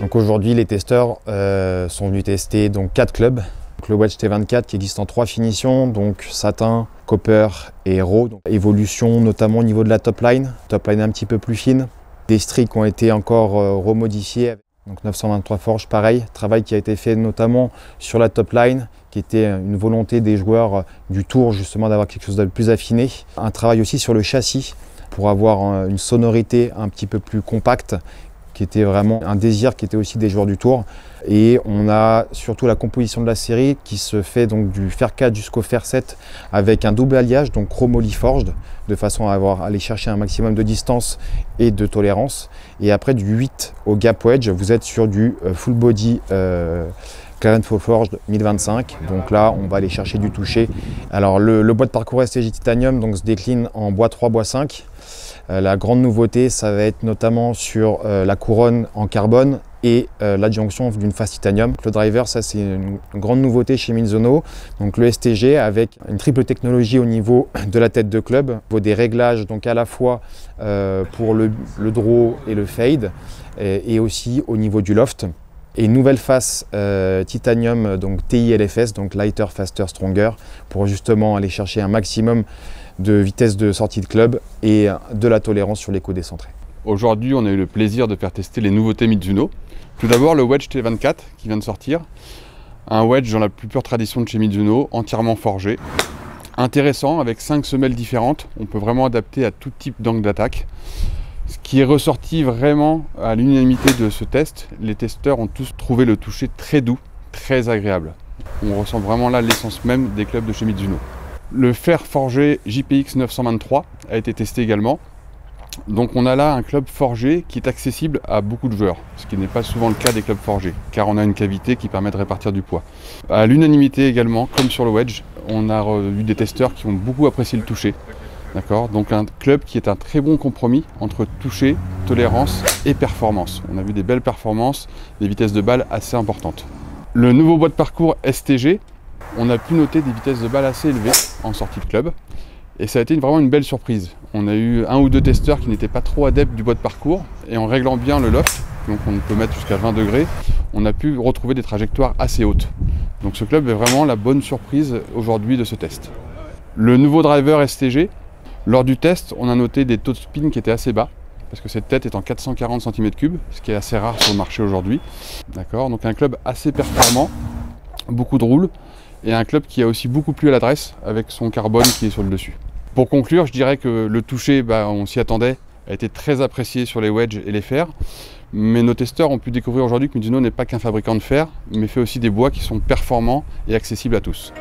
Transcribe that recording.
Donc aujourd'hui, les testeurs sont venus tester donc 4 clubs. Donc le Wedge T24 qui existe en 3 finitions, donc satin, copper et raw. Donc, évolution notamment au niveau de la top line un petit peu plus fine. Des stries qui ont été encore remodifiés. Donc 923 forges, pareil, travail qui a été fait notamment sur la top line, qui était une volonté des joueurs du Tour justement d'avoir quelque chose de plus affiné. Un travail aussi sur le châssis pour avoir une sonorité un petit peu plus compacte, qui était vraiment un désir qui était aussi des joueurs du Tour. Et on a surtout la composition de la série qui se fait donc du fer 4 jusqu'au fer 7 avec un double alliage, donc chromoly forged, de façon à aller chercher un maximum de distance et de tolérance. Et après du 8 au gap wedge, vous êtes sur du full body Clarence Forged 1025. Donc là, on va aller chercher du toucher. Alors le bois de parcours STG Titanium donc, se décline en bois 3, bois 5. La grande nouveauté, ça va être notamment sur la couronne en carbone et l'adjonction d'une face titanium. Le driver, ça c'est une grande nouveauté chez Mizuno. Donc le STG avec une triple technologie au niveau de la tête de club, au niveau des réglages, donc à la fois pour le draw et le fade, et aussi au niveau du loft. Et une nouvelle face titanium, donc TILFS, donc Lighter, Faster, Stronger, pour justement aller chercher un maximum de vitesse de sortie de club et de la tolérance sur l'écho décentré. Aujourd'hui, on a eu le plaisir de faire tester les nouveautés Mizuno. Tout d'abord, le Wedge T24 qui vient de sortir. Un wedge dans la plus pure tradition de chez Mizuno, entièrement forgé. Intéressant, avec 5 semelles différentes. On peut vraiment adapter à tout type d'angle d'attaque. Ce qui est ressorti vraiment à l'unanimité de ce test, les testeurs ont tous trouvé le toucher très doux, très agréable. On ressent vraiment là l'essence même des clubs de chez Mizuno. Le fer forgé JPX 923 a été testé également. Donc on a là un club forgé qui est accessible à beaucoup de joueurs, ce qui n'est pas souvent le cas des clubs forgés, car on a une cavité qui permet de répartir du poids. À l'unanimité également, comme sur le wedge, on a vu des testeurs qui ont beaucoup apprécié le toucher. Donc un club qui est un très bon compromis entre toucher, tolérance et performance. On a vu des belles performances, des vitesses de balle assez importantes. Le nouveau bois de parcours STG, on a pu noter des vitesses de balle assez élevées en sortie de club. Et ça a été vraiment une belle surprise. On a eu 1 ou 2 testeurs qui n'étaient pas trop adeptes du bois de parcours. Et en réglant bien le loft, donc on peut mettre jusqu'à 20 degrés, on a pu retrouver des trajectoires assez hautes. Donc ce club est vraiment la bonne surprise aujourd'hui de ce test. Le nouveau driver STG, lors du test, on a noté des taux de spin qui étaient assez bas, parce que cette tête est en 440 cm3, ce qui est assez rare sur le marché aujourd'hui. Donc un club assez performant, beaucoup de roule, et un club qui a aussi beaucoup plu à l'adresse, avec son carbone qui est sur le dessus. Pour conclure, je dirais que le toucher, on s'y attendait, a été très apprécié sur les wedges et les fers, mais nos testeurs ont pu découvrir aujourd'hui que Mizuno n'est pas qu'un fabricant de fer, mais fait aussi des bois qui sont performants et accessibles à tous.